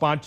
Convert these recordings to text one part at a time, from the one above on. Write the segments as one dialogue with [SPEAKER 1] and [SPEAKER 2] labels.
[SPEAKER 1] 5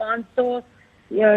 [SPEAKER 2] 500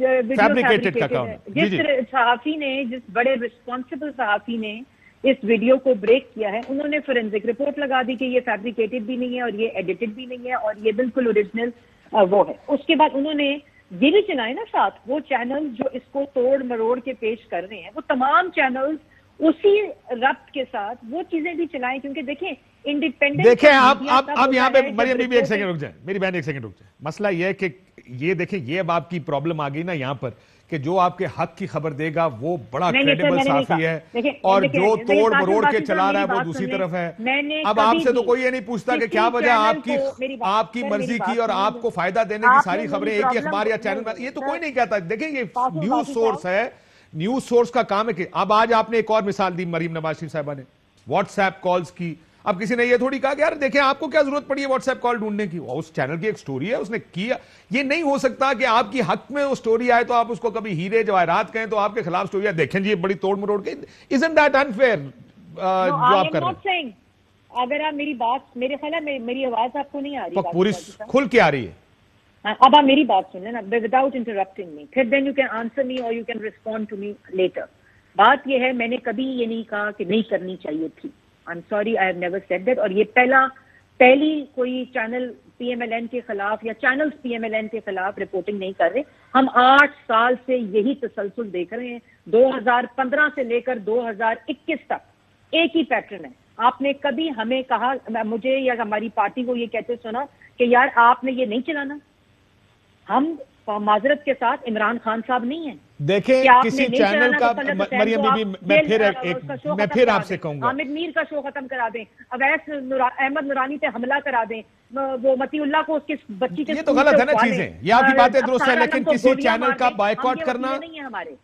[SPEAKER 2] video
[SPEAKER 1] Fabricated کا کام ہے.
[SPEAKER 2] جس صحافی نے، جس بڑے رسپانسبل صحافی نے اس ویڈیو کو بریک کیا ہے، انہوں نے فورینزک رپورٹ لگا دی کہ یہ فیبریکیٹڈ بھی نہیں ہے اور یہ ایڈیٹڈ بھی نہیں ہے اور یہ بالکل اوریجنل وہ ہے. اس کے بعد انہوں نے یہ بھی چلائے نا ساتھ وہ چینل جو اس کو توڑ مروڑ کے پیش کر رہے ہیں، وہ تمام چینلز اسی ربط کے ساتھ وہ چیزیں بھی چلائیں، کیونکہ دیکھیں انڈیپینڈنٹ.
[SPEAKER 1] دیکھیں آپ یہاں پہ مریم بی بی ایک سیکنڈ رک جائیں، میری بہن ایک سیکنڈ رک جائیں. مسئلہ یہ ہے کہ یہ دیکھیں، یہ اب آپ کی پرابلم آ گئی نا یہاں پر کہ جو آپ کے حق کی خبر دے گا وہ بڑا کریڈیبل صحافی ہے، اور جو توڑ مروڑ کے چلا رہا ہے وہ دوسری طرف ہے. اب آپ سے تو کوئی یہ نہیں پوچھتا کہ کیا وجہ آپ کی مرضی کی اور آپ کو فائدہ دینے کی ساری خبریں ایک ہی اخبار یا چینل میں، یہ تو کوئی نہیں کہتا. دیکھیں یہ نیوز سورس ہے، نیوز سورس کا کام ہے کہ اب آج آپ نے ایک اور مثال دی مریم نواز شریف صاحبہ نے واٹس ایپ کالز کی. اب کسی نے یہ تھوڑی کہا کہ یار دیکھیں آپ کو کیا ضرورت پڑی ہے واٹس ایپ کال ڈھونڈنے کی، اس چینل کی ایک سٹوری ہے اس نے کیا. یہ نہیں ہو سکتا کہ آپ کی حق میں وہ سٹوری آئے تو آپ اس کو کبھی ہیرے جواہرات کہیں تو آپ کے خلاف سٹوری دیکھیں جی بڑی توڑ مروڑ کے. isn't that unfair جو آپ کر رہے ہیں؟
[SPEAKER 2] اگر آپ میری بات، میرے خیال ہے میری آواز آپ کو نہیں آ رہی
[SPEAKER 1] پوری کھل کے آ رہی ہے.
[SPEAKER 2] اب آپ میری بات سن لیں نا وداؤٹ انٹرپٹنگ می، پھر then you can answer me اور you can respond to me later. بات یہ ہے، میں نے کبھی یہ نہیں کہا کہ نہیں کرنی چاہیے تھی. I'm sorry, I have never said that. اور یہ پہلی کوئی channel P M L N کے خلاف یا channels P M L N کے خلاف رپورٹنگ نہیں کر رہے. ہم 8 سال سے یہی تسلسل دیکھ رہے ہیں، 2015 سے لے کر 2021 تک ایک ہی پیٹرن ہے. آپ نے کبھی ہمیں کہا، مجھے یا ہماری پارٹی کو یہ کہتے سنا کہ یار آپ نے یہ نہیں چلانا؟ ہم معذرت کے ساتھ عمران خان صاحب نہیں ہیں.
[SPEAKER 1] دیکھیں کسی چینل کا، مریم بی بی میں پھر آپ سے کہوں گا،
[SPEAKER 2] حامد میر کا شو ختم کرا دیں، اویس احمد نورانی پہ حملہ کرا دیں، وہ متی اللہ کو اس کی بچی کے،
[SPEAKER 1] یہ تو غلط ہے نا چیزیں. یہ آپ کی باتیں درست ہے، لیکن کسی چینل کا بائیکاٹ کرنا،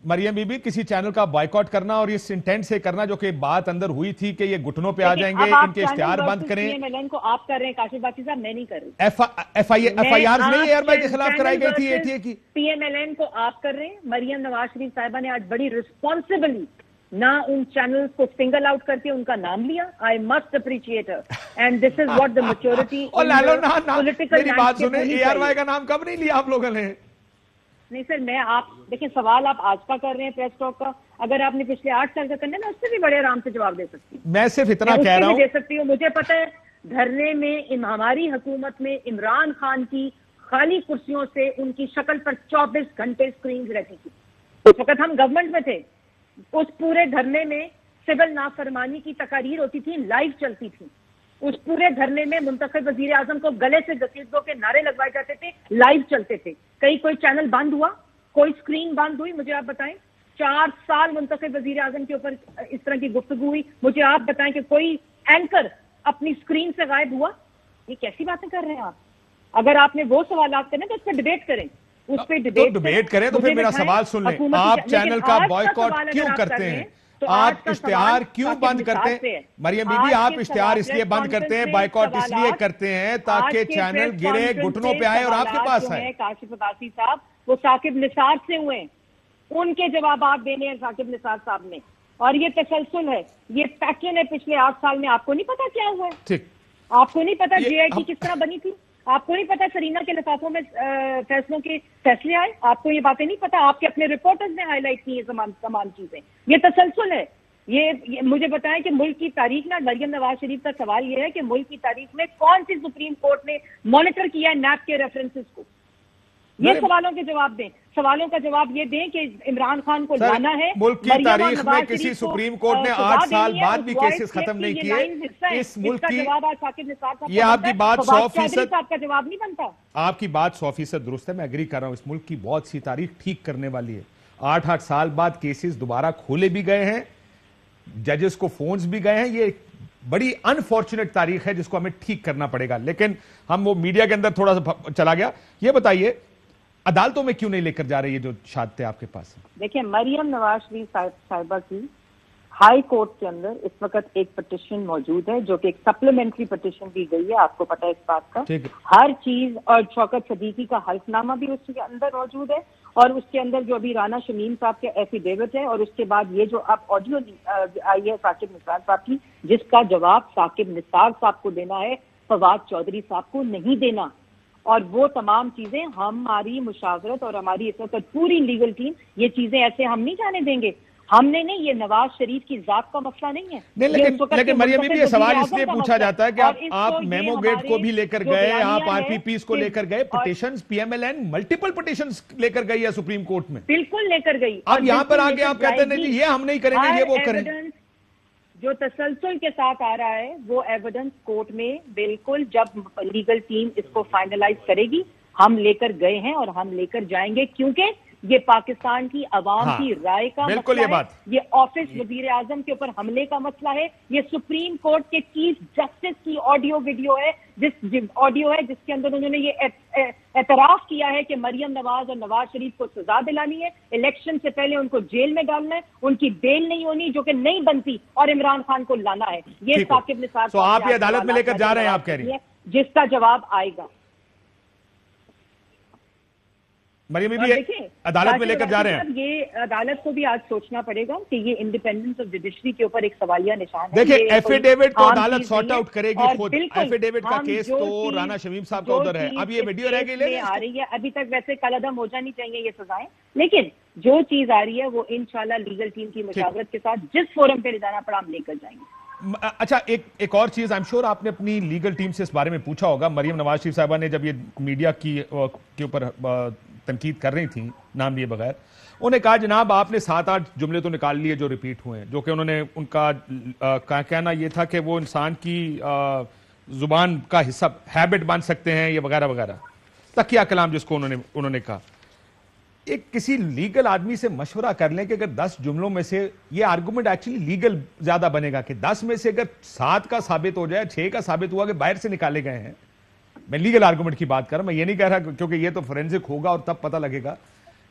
[SPEAKER 1] مریم بی بی کسی چینل کا بائیکاٹ کرنا اور اس انٹینٹ سے کرنا جو کہ بات اندر ہوئی تھی کہ یہ گھٹنوں پہ آ جائیں گے، ان کے اشتہار بند کریں.
[SPEAKER 2] کو آپ کر رہے ہیں کاشف باقی صاحب، میں نہیں کر رہی.
[SPEAKER 1] ایف آئی آر نہیں ایئر بائی کے خلاف کرائی گئی تھی اے ٹی اے کی.
[SPEAKER 2] پی ایم ایل این کو آپ کر رہے ہیں. مریم نواز شریف صاحبہ نے آج بڑی رسپانسبلی نہ ان چینلز کو سنگل آؤٹ کر کے ان کا نام لیا. I must appreciate Hare and this is what the maturity.
[SPEAKER 1] میری بات سنیں، اے آر وائی کا نام کب نہیں لیا آپ لوگوں نے؟
[SPEAKER 2] نہیں سر، میں آپ دیکھیں سوال آپ آج کا کر رہے ہیں پریس ٹاک کا، اگر آپ نے پچھلے 8 سال کا کرنا ہے نا اس سے بھی بڑے آرام سے جواب دے سکتی ہوں.
[SPEAKER 1] میں صرف اتنا کہہ رہا ہوں،
[SPEAKER 2] دے سکتی ہوں. مجھے پتہ ہے دھرنے میں ہماری حکومت میں عمران خان کی خالی کرسیوں سے ان کی شکل پر 24 گھنٹے سکرینز رہتی تھی. اس وقت ہم گورنمنٹ میں تھے. اس پورے دھرنے میں سول نافرمانی کی تقاریر ہوتی تھی، لائیو چلتی تھی. اس پورے دھرنے میں منتخب وزیر اعظم کو گلے سے گھسیٹ دو کے نعرے لگوائے جاتے تھے، لائیو چلتے تھے. کوئی چینل بند ہوا، کوئی سکرین بند ہوئی؟ مجھے آپ بتائیں. 4 سال منتخب وزیر اعظم کے اوپر اس طرح کی گفتگو ہوئی. مجھے آپ بتائیں کہ کوئی اینکر اپنی سکرین سے غائب ہوا؟ یہ کیسی باتیں کر رہے ہیں آپ؟ اگر آپ نے وہ سوالات کرنے تو اس پہ ڈبیٹ کریں، اس پہ ڈبیٹ
[SPEAKER 1] کریں. تو پھر میرا سوال سن لیں، آپ چینل کا بائیکاٹ کیوں کرتے ہیں؟ آپ اشتہار کیوں بند کرتے ہیں؟ مریم بی بی آپ اشتہار اس لیے بند کرتے ہیں، بائیکاٹ اس لیے کرتے ہیں تاکہ چینل گرے گھٹنوں پہ آئے اور آپ کے پاس آئے.
[SPEAKER 2] کاشف عباسی صاحب وہ ثاقب نثار سے ہوئے، ان کے جوابات دینے ہیں ثاقب نثار صاحب نے. اور یہ تسلسل ہے، یہ پیٹرن ہے پچھلے 8 سال میں. آپ کو نہیں پتا کیا ہوا ہے؟ آپ کو نہیں پتا جے آئی ٹی کس طرح بنی تھی؟ آپ کو نہیں پتا سرینا کے لفافوں میں فیصلوں کے فیصلے آئے؟ آپ کو یہ باتیں نہیں پتا؟ آپ کے اپنے رپورٹرز نے ہائی لائٹ کی یہ تمام چیزیں. یہ تسلسل ہے. یہ مجھے بتائیں کہ ملک کی تاریخ میں، مریم نواز شریف کا سوال یہ ہے کہ ملک کی تاریخ میں کون سی سپریم کورٹ نے مانیٹر کیا ہے نیب کے ریفرنسز کو؟ یہ سوالوں کے جواب دیں. سوالوں کا جواب یہ دیں کہ عمران خان کو لانا ہے.
[SPEAKER 1] ملک کی تاریخ میں کسی سپریم کورٹ نے 8 سال بعد بھی کیسز ختم نہیں کیے. اس ملک کی یہ آپ کی بات 100%
[SPEAKER 2] آپ کا جواب نہیں بنتا.
[SPEAKER 1] آپ کی بات 100% درست ہے، میں ایگری کر رہا ہوں. اس ملک کی بہت سی تاریخ ٹھیک کرنے والی ہے. 8 سال بعد کیسز دوبارہ کھولے بھی گئے ہیں، ججز کو فونز بھی گئے ہیں. یہ بڑی انفارچونیٹ تاریخ ہے جس کو ہمیں ٹھیک کرنا پڑے گا. لیکن ہم وہ میڈیا کے اندر تھوڑا سا چلا گیا. یہ بتائیے عدالتوں میں کیوں نہیں لے کر جا رہے یہ جو شہادتیں آپ کے پاس ہیں؟
[SPEAKER 2] دیکھیں مریم نواز شریف صاحبہ کی ہائی کورٹ کے اندر اس وقت ایک پٹیشن موجود ہے جو کہ ایک سپلیمنٹری پٹیشن دی گئی ہے. آپ کو پتہ ہے اس بات کا. ہر چیز، اور شوکت صدیقی کا حلف نامہ بھی اس کے اندر موجود ہے، اور اس کے اندر جو ابھی رانا شمیم صاحب کے ایفیڈیوٹ ہے، اور اس کے بعد یہ جو اب آڈیو آئی ہے ثاقب نثار صاحب کی، جس کا جواب ثاقب نثار صاحب کو دینا ہے، فواد چودھری صاحب کو نہیں دینا. اور وہ تمام چیزیں ہماری مشاورت اور ہماری اس وقت پوری لیگل ٹیم یہ چیزیں ایسے ہم نہیں جانے دیں گے. ہم نے نہیں, یہ نواز شریف کی ذات کا مسئلہ نہیں ہے.
[SPEAKER 1] لیکن مریم بی بی, یہ سوال اس لیے پوچھا جاتا ہے کہ آپ میمو گیٹ کو بھی لے کر گئے, آپ آر پی پیز کو لے کر گئے, petitions P M L N multiple petitions لے کر گئی ہے سپریم کورٹ میں.
[SPEAKER 2] بالکل لے کر گئی.
[SPEAKER 1] اب یہاں پر آگے آپ کہتے ہیں جی یہ ہم نہیں کریں گے, یہ وہ کریں.
[SPEAKER 2] جو تسلسل کے ساتھ آ رہا ہے وہ ایویڈنس کورٹ میں بالکل جب لیگل ٹیم اس کو فائنلائز کرے گی ہم لے کر گئے ہیں اور ہم لے کر جائیں گے, کیونکہ یہ پاکستان کی عوام کی رائے کا مسئلہ ہے, یہ آفس وزیر اعظم کے اوپر حملے کا مسئلہ ہے, یہ سپریم کورٹ کے چیف جسٹس کی آڈیو ویڈیو ہے, جس کے اندر انہوں نے یہ اعتراف کیا ہے کہ مریم نواز اور نواز شریف کو سزا دلانی ہے, الیکشن سے پہلے ان کو جیل میں ڈالنا ہے, ان کی بیل نہیں ہونی جو کہ نہیں بنتی, اور عمران خان کو لانا ہے. یہ ثاقب نثار
[SPEAKER 1] تو آپ یہ عدالت میں لے کر جا رہے ہیں, آپ کہہ رہی ہیں,
[SPEAKER 2] جس کا جواب آئے گا.
[SPEAKER 1] مریم بی عدالت میں لے کر جا رہے ہیں.
[SPEAKER 2] یہ عدالت کو بھی آج سوچنا پڑے گا کہ یہ انڈیپینڈنس آف جوڈیشری کے اوپر ایک سوالیہ نشان ہے.
[SPEAKER 1] دیکھیں ایفیڈیوٹ تو عدالت سارٹ آؤٹ کرے گی خود, ایفیڈیوٹ کا کیس تو رانا شمیم صاحب کا ادھر ہے, اب یہ ویڈیو رہ گئی
[SPEAKER 2] آ رہی ہے, ابھی تک ویسے کل عدم ہو جانی چاہیے یہ سزائیں, لیکن جو چیز آ رہی ہے وہ انشاءاللہ لیگل ٹیم کی مشاورت کے ساتھ جس فورم پہ لے جانا پڑا ہم لے کر جائیں گے.
[SPEAKER 1] اچھا ایک اور چیز, آئی ایم شیور آپ نے اپنی لیگل ٹیم سے اس بارے میں پوچھا ہوگا. مریم نواز شریف صاحبہ نے جب یہ میڈیا کے اوپر تنقید کر رہی تھیں نام لیے بغیر, انہوں نے کہا جناب آپ نے 7-8 جملے تو نکال لیے جو ریپیٹ ہوئے ہیں, جو کہ انہوں نے ان کا کہنا یہ تھا کہ وہ انسان کی زبان کا حصہ ہیبٹ بن سکتے ہیں, یہ وغیرہ وغیرہ تکیہ کلام جس کو انہوں نے کہا. ایک کسی لیگل آدمی سے مشورہ کر لیں کہ اگر 10 جملوں میں سے یہ آرگومنٹ ایکچولی لیگل زیادہ بنے گا کہ 10 میں سے اگر 7 کا ثابت ہو جائے, 6 کا ثابت ہوا کہ باہر سے نکالے گئے ہیں, میں لیگل آرگومنٹ کی بات کر رہا ہوں, میں یہ نہیں کہہ رہا کیونکہ یہ تو فورینزک ہوگا اور تب پتہ لگے گا,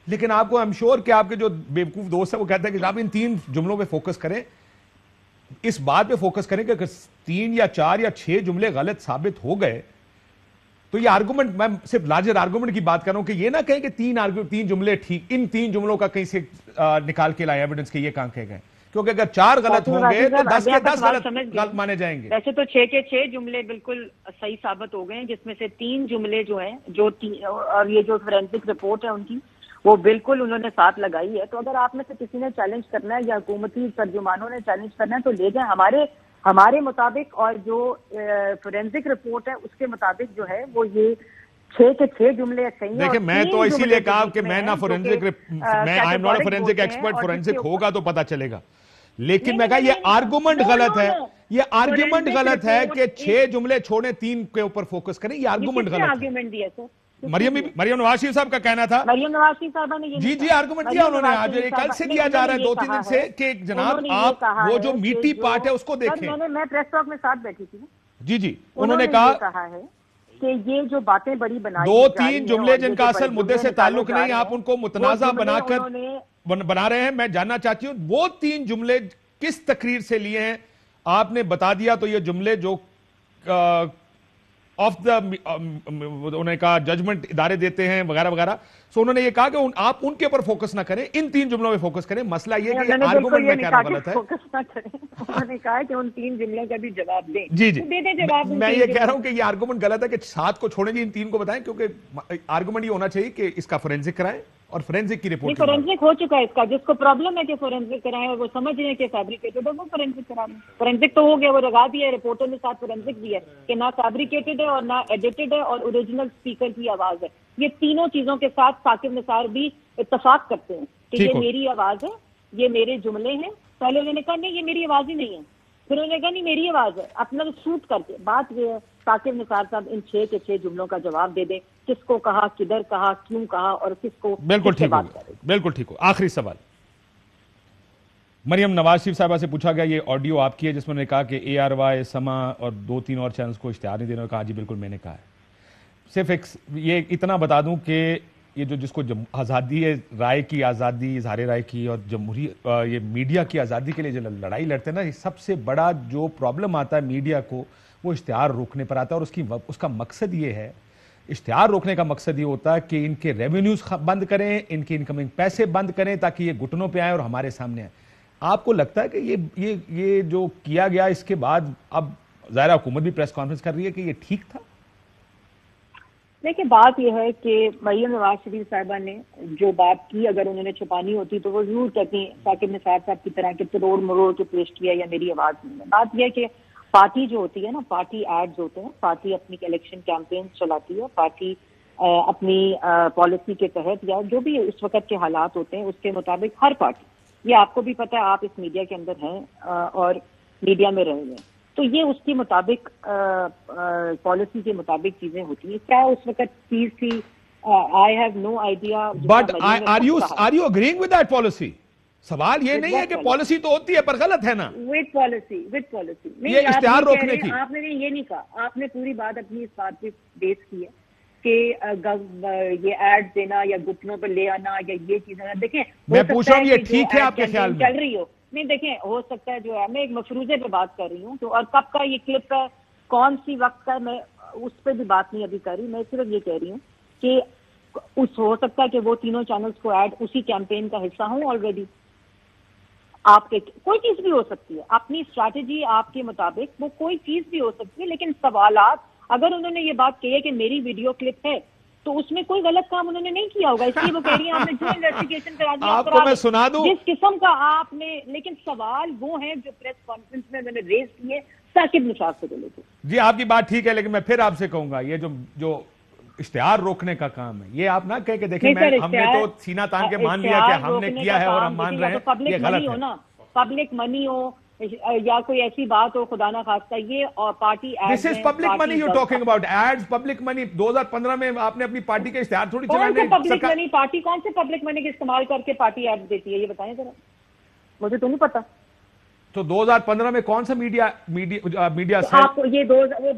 [SPEAKER 1] لیکن آپ کو ایم شور کہ آپ کے جو بیوقوف دوست ہیں وہ کہتے ہیں کہ آپ ان 3 جملوں پہ فوکس کریں, اس بات پہ فوکس کریں کہ اگر 3 یا 4 یا 6 جملے غلط ثابت ہو گئے تو یہ آرگومنٹ, میں صرف لارجر آرگومنٹ کی بات کر رہا ہوں کہ یہ نہ کہیں کہ 3 جملے ٹھیک, ان 3 جملوں کا کہیں سے نکال کے لائے ایویڈنس کے یہ کہاں کہے گئے, کیونکہ اگر 4 غلط ہوں گے تو 10 کے 10 غلط مانے جائیں گے.
[SPEAKER 2] ویسے تو 6 کے 6 جملے بالکل صحیح ثابت ہو گئے ہیں, جس میں سے 3 جملے جو ہیں اور یہ جو فورینسک رپورٹ ہے ان کی وہ بالکل انہوں نے ساتھ لگائی ہے. تو اگر آپ میں سے کسی نے چیلنج کرنا ہے یا حکومتی ترجمانوں نے چیلنج کرنا ہے تو لے جائیں, ہمارے مطابق اور جو فورینسک رپورٹ ہے اس کے مطابق جو ہے وہ یہ 6 کے 6 جملے صحیح ہیں.
[SPEAKER 1] دیکھیں میں تو اسی لیے کہا کہ میں نہ فورینسک, میں I am not a forensic expert, forensic ہوگا تو پتہ چلے گا, لیکن میں کہا یہ آرگومنٹ غلط ہے, یہ آرگومنٹ غلط ہے کہ 6 جملے چھوڑیں 3 کے اوپر فوکس کریں, یہ آرگومنٹ غلط ہے. مریم نواز شریف صاحب کا کہنا تھا,
[SPEAKER 2] مریم نواز شریف صاحبہ نے
[SPEAKER 1] جی آرگومنٹ دیا انہوں نے, آج کل سے دیا جا رہا ہے 2-3 دن سے کہ جناب آپ وہ جو میٹھی پارٹ ہے اس کو دیکھیں.
[SPEAKER 2] میں پریس ٹاک میں ساتھ بیٹھی تھی,
[SPEAKER 1] جی انہوں نے کہا
[SPEAKER 2] ہے کہ یہ جو باتیں بڑی بنائی
[SPEAKER 1] 2-3 جملے جن کا اصل مدعے سے تعلق نہیں, آپ ان کو متنازع بنا کر بنا رہے ہیں. میں جاننا چاہتی ہوں وہ 3 جملے کس تقریر سے لیے ہیں, آپ نے بتا دیا تو یہ جملے جو انہوں نے کہا ججمنٹ ادارے دیتے ہیں وغیرہ وغیرہ, سو انہوں نے یہ کہا کہ آپ ان کے اوپر فوکس نہ کریں, ان 3 جملوں پہ فوکس کریں. مسئلہ یہ کہ آرگومنٹ میں کہنا غلط ہے,
[SPEAKER 2] انہوں نے کہا کہ ان 3 جملوں کا بھی جواب دیں.
[SPEAKER 1] جی میں یہ کہہ رہا ہوں کہ یہ آرگومنٹ غلط ہے کہ 7 کو چھوڑیں, جی ان 3 کو بتائیں, کیونکہ آرگومنٹ یہ ہونا چاہیے کہ اس کا فورینزک کرائیں اور فورینزک کی رپورٹ.
[SPEAKER 2] فورینزک ہو چکا ہے اس کا, جس کو پرابلم ہے کہ فورینزک کرائیں اور وہ سمجھ رہے ہیں کہ فیبریکیٹڈ ہے وہ فورینزک کرائیں. فورینزک تو ہو گیا, وہ لگا دیا ہے, رپورٹر نے ساتھ فورینزک دیا ہے کہ نہ فیبریکیٹڈ ہے اور نہ ایڈیٹڈ ہے اور اوریجنل اسپیکر کی آواز ہے. یہ تینوں چیزوں کے ساتھ ثاقب نثار بھی اتفاق کرتے ہیں کہ یہ میری آواز ہے, یہ میرے جملے ہیں. پہلے انہوں نے کہا نہیں یہ میری آواز ہی نہیں ہے, پھر انہوں نے کہا نہیں میری آواز ہے, اپنا سوٹ کر کے. بات یہ ہے ثاقب نثار صاحب ان 6 کے 6 جملوں کا جواب دے دیں, کس کو کہا, کدھر کہا, کیوں کہا اور کس کو.
[SPEAKER 1] بالکل ٹھیک ہو. آخری سوال, مریم نواز شریف صاحبہ سے پوچھا گیا یہ آڈیو آپ کی ہے جس میں نے کہا کہ ARY, سما اور 2-3 اور چینلز کو اشتہار نہیں دینا, کہا جی بالکل میں نے کہا ہے. صرف یہ اتنا بتا دوں کہ یہ جس کو آزادی رائے کی, آزادی اظہار رائے کی اور جمہوری یہ میڈیا کی آزادی کے لیے جو لڑائی لڑتے ہیں نا, یہ سب سے بڑا جو پرابلم آتا ہے میڈیا کو وہ اشتہار روکنے پر آتا ہے. اور اس کا مقصد یہ ہے, اشتہار روکنے کا مقصد یہ ہوتا ہے کہ ان کے ریونیوز بند کریں, ان کے انکمنگ پیسے بند کریں تاکہ یہ گھٹنوں پہ آئیں اور ہمارے سامنے آئیں. آپ کو لگتا ہے کہ یہ جو کیا گیا اس کے بعد اب ظاہر حکومت بھی پریس کانفرنس کر رہی ہے کہ یہ ٹھیک تھا؟
[SPEAKER 2] دیکھیں بات یہ ہے کہ مریم نواز شریف صاحبہ نے جو بات کی اگر انہوں نے چھپانی ہوتی تو وہ ضرور کہتی ثاقب نثار صاحب کی طرح کہ توڑ مروڑ کے پیش کیا یا میری آواز نہیں ہے. بات یہ ہے کہ پارٹی جو ہوتی ہے نا، پارٹی ایڈز ہوتے ہیں، پارٹی اپنی الیکشن کیمپینز چلاتی ہے، پارٹی اپنی پالیسی کے تحت یا جو بھی اس وقت کے حالات ہوتے ہیں اس کے مطابق ہر پارٹی، یہ آپ کو بھی پتہ ہے، آپ اس میڈیا کے اندر ہیں اور میڈیا میں رہے ہیں، تو یہ اس کے مطابق پالیسی کے مطابق چیزیں ہوتی ہیں. کیا اس وقت چیز تھی؟ I have no idea.
[SPEAKER 1] But are you agreeing with that policy? سوال یہ نہیں ہے کہ پالیسی تو ہوتی ہے پر غلط ہے نا.
[SPEAKER 2] وتھ پالیسی
[SPEAKER 1] یہ اشتہار روکنے کی
[SPEAKER 2] آپ نے یہ نہیں کہا، آپ نے پوری بات اپنی اس بات پہ بیس کی ہے کہ یہ ایڈ دینا یا گھٹنوں پہ لے آنا یا یہ چیزیں. دیکھیں
[SPEAKER 1] میں پوچھ رہا ہوں یہ ٹھیک ہے آپ کے خیال میں؟
[SPEAKER 2] چل رہی ہو نہیں، دیکھیں ہو سکتا ہے جو ہے، میں ایک مفروضے پہ بات کر رہی ہوں تو، اور کب کا یہ کلپ ہے، کون سی وقت کا ہے، میں اس پہ بھی بات نہیں ابھی کر رہی. میں صرف یہ کہہ رہی ہوں کہ ہو سکتا ہے کہ وہ تینوں چینلز کو ایڈ اسی کیمپین کا حصہ ہوں آلریڈی. آپ کے کوئی چیز بھی ہو سکتی ہے، اپنی اسٹریٹجی آپ کے مطابق وہ کوئی چیز بھی ہو سکتی ہے، لیکن سوالات اگر انہوں نے یہ بات کہی ہے کہ میری ویڈیو کلپ ہے تو اس میں کوئی غلط کام انہوں نے نہیں کیا ہوگا، اس لیے وہ کہہ رہی ہیں آپ نے جو انویسٹیگیشن کرا دیا
[SPEAKER 1] آپ کو میں سنا دوں
[SPEAKER 2] جس قسم کا آپ نے. لیکن سوال وہ ہیں جو پریس کانفرنس میں نے ریز کیے ثاقب نثار سے لے کے.
[SPEAKER 1] جی آپ کی بات ٹھیک ہے، لیکن میں پھر آپ سے کہوں گا یہ جو اشتہار روکنے کا کام ہے یہ آپ نہ کہہ کہ دیکھیں ہم نے تو سینہ تان کے مان لیا کہ ہم نے کیا ہے اور ہم مان رہے ہیں، یہ غلط ہے.
[SPEAKER 2] پبلک منی ہو یا کوئی ایسی بات ہو خدا نہ خواستہ، یہ party
[SPEAKER 1] this is public money you talking about, it's public money. 2015 میں آپ نے اپنی پارٹی کے اشتہار تھوڑی چلانے.
[SPEAKER 2] پبلک منی پارٹی کون سے پبلک منی کے استعمال کر کے پارٹی ایڈ دیتی ہے یہ بتائیں ذرا، مجھے تو نہیں پتا.
[SPEAKER 1] تو 2015 میں کون سا میڈیا
[SPEAKER 2] آپ یہ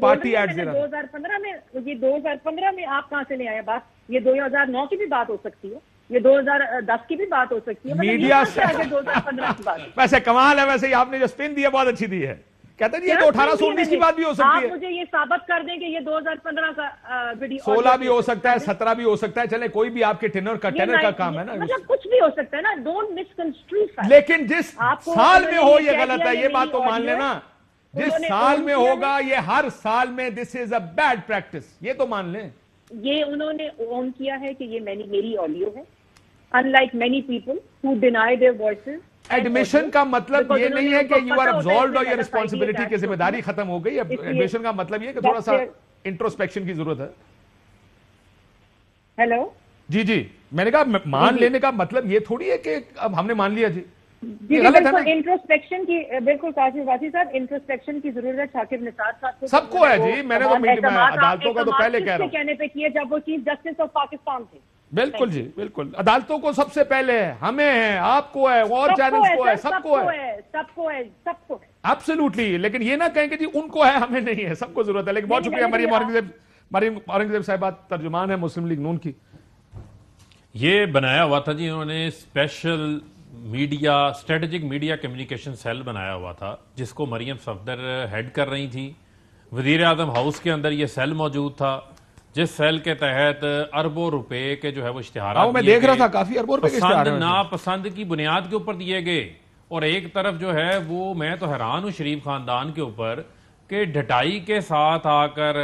[SPEAKER 1] پارٹی ایڈ دے رہا؟
[SPEAKER 2] 2015 میں آپ کہاں سے لے آئے بات؟ یہ 2009 کی بھی بات ہو سکتی ہے، یہ 2010 کی بھی بات ہو سکتی ہے.
[SPEAKER 1] میڈیا سے
[SPEAKER 2] 2015 کی بات
[SPEAKER 1] ویسے کمال ہے، ویسے آپ نے جو سپن دی ہے بہت اچھی دی ہے. کہتے ہیں یہ تو 1819 کی بات بھی ہو سکتی ہے.
[SPEAKER 2] آپ مجھے یہ ثابت کر دیں کہ یہ 2015 کا ویڈیو،
[SPEAKER 1] 16 بھی ہو سکتا ہے، 17 بھی ہو سکتا ہے، چلے کوئی بھی آپ کے ٹینر کا کام ہے نا،
[SPEAKER 2] مطلب کچھ بھی ہو سکتا ہے نا. Don't miss construe.
[SPEAKER 1] لیکن جس سال میں ہو یہ غلط ہے، یہ بات تو مان لینا. جس سال میں ہوگا یہ ہر سال میں دس از اے بیڈ پریکٹس، یہ تو مان لیں.
[SPEAKER 2] یہ انہوں نے اون کیا ہے کہ یہ میری آڈیو ہے. unlike many people who deny their voices.
[SPEAKER 1] Admission کا مطلب یہ نہیں ہے کہ یو آر ابزالوڈ اور یہ رسپانسبلٹی کی ذمہ داری ختم ہو گئی. ایڈمیشن کا مطلب یہ ہے کہ تھوڑا سا انٹروسپیکشن کی ضرورت ہے.
[SPEAKER 2] ہیلو
[SPEAKER 1] جی میں نے کہا مان لینے کا مطلب یہ تھوڑی ہے کہ اب ہم نے مان لیا. جی
[SPEAKER 2] انٹروسپیکشن کی بالکل قاسم واسی صاحب، انٹروسپیکشن کی ضرورت ہے ثاقب نثار صاحب کو،
[SPEAKER 1] سب کو ہے. جی میں نے تو عدالتوں کا تو پہلے کہہ رہا ہوں
[SPEAKER 2] کہنے پہ کیے جب وہ چیف جسٹس آف پاکستان تھے.
[SPEAKER 1] بالکل جی بالکل، عدالتوں کو سب سے پہلے ہے، ہمیں ہے، آپ کو ہے، اور چینلز کو ہے، سب کو ہے ایبسلیوٹلی. لیکن یہ نہ کہیں کہ جی ان کو ہے ہمیں نہیں ہے، سب کو ضرورت ہے. لیکن بہت شکریہ مریم اورنگزیب صاحبہ، ترجمان ہے مسلم لیگ نون کی.
[SPEAKER 3] یہ بنایا ہوا تھا جی انہوں نے special media strategic media communication cell بنایا ہوا تھا جس کو مریم صفدر ہیڈ کر رہی تھی. وزیر اعظم ہاؤس کے اندر یہ سیل موجود تھا جس سیل کے تحت اربوں روپے کے جو ہے وہ اشتہارات
[SPEAKER 1] میں دیکھ رہا تھا، کافی اربوں روپے کے اشتہار
[SPEAKER 3] پسند ناپسند کی بنیاد کے اوپر دیے گئے. اور ایک طرف جو ہے وہ میں تو حیران ہوں شریف خاندان کے اوپر کہ ڈھٹائی کے ساتھ آ کر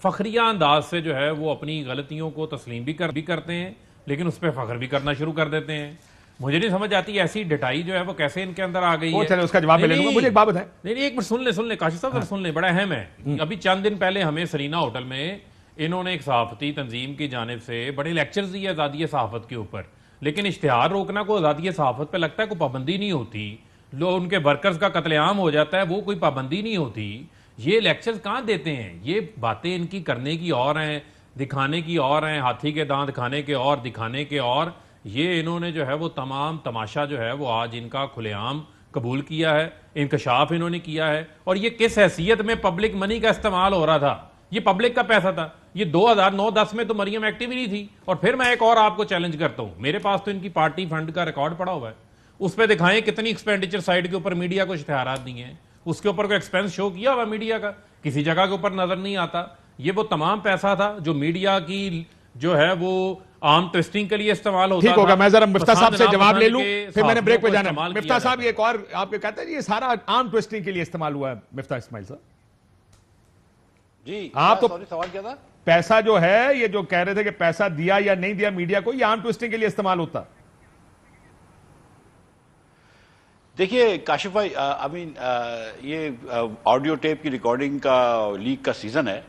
[SPEAKER 3] فخریہ انداز سے جو ہے وہ اپنی غلطیوں کو تسلیم بھی کرتے ہیں لیکن اس پہ فخر بھی کرنا شروع کر دیتے ہیں. مجھے نہیں سمجھ آتی ایسی ڈھٹائی جو ہے وہ کیسے ان کے اندر آ گئی ہے.
[SPEAKER 1] اس کا جواب میں لے لوں گا. مجھے ایک بات بتائیں.
[SPEAKER 3] نہیں ایک منٹ سن لیں کاشف صاحب سن لیں، بڑا اہم ہے. ابھی چند دن پہلے ہمیں سرینا ہوٹل میں انہوں نے ایک صحافتی تنظیم کی جانب سے بڑے لیکچرز دیے آزادی صحافت کے اوپر، لیکن اشتہار روکنا کو آزادی صحافت پہ لگتا ہے کوئی پابندی نہیں ہوتی. ان کے ورکرز کا قتل عام ہو جاتا ہے، وہ کوئی پابندی نہیں ہوتی. یہ لیکچرز کہاں دیتے ہیں؟ یہ باتیں ان کی کرنے کی اور ہیں، دکھانے کی اور ہیں، ہاتھی کے دانت کھانے کے اور دکھانے کے اور. یہ انہوں نے جو ہے وہ تمام تماشا جو ہے وہ آج ان کا کھلے عام قبول کیا ہے، انکشاف انہوں نے کیا ہے. اور یہ کس حیثیت میں پبلک منی کا استعمال ہو رہا تھا؟ یہ پبلک کا پیسہ تھا. یہ 2009-10 میں تو مریم ایکٹیو ہی نہیں تھی. اور پھر میں ایک اور آپ کو چیلنج کرتا ہوں، میرے پاس تو ان کی پارٹی فنڈ کا ریکارڈ پڑا ہوا ہے، اس پہ دکھائیں کتنی ایکسپینڈیچر سائٹ کے اوپر میڈیا کو اشتہارات دیے ہیں، اس کے اوپر کوئی ایکسپینس شو کیا ہوا میڈیا کا؟ کسی جگہ کے اوپر نظر نہیں آتا. یہ وہ تمام پیسہ تھا جو میڈیا کی جو ہے وہ عام ٹویسٹنگ کے لیے استعمال ہوتا ہے.
[SPEAKER 1] ٹھیک ہوگا، میں ذرا مفتاح صاحب سے جواب لے لوں پھر میں نے بریک پہ جانا ہے. مفتاح صاحب ایک اور آپ کے کہتے ہیں یہ سارا عام ٹویسٹنگ کے لیے استعمال ہوا ہے. مفتاح اسماعیل صاحب
[SPEAKER 4] جی
[SPEAKER 1] آپ تو
[SPEAKER 4] سوال کیا تھا؟
[SPEAKER 1] پیسہ جو ہے یہ جو کہہ رہے تھے کہ پیسہ دیا یا نہیں دیا میڈیا کو, یہ آرم ٹوئسٹنگ کے لیے استعمال ہوتا.
[SPEAKER 4] دیکھیے کاشف بھائی, یہ آڈیو ٹیپ کی ریکارڈنگ کا لیک کا سیزن ہے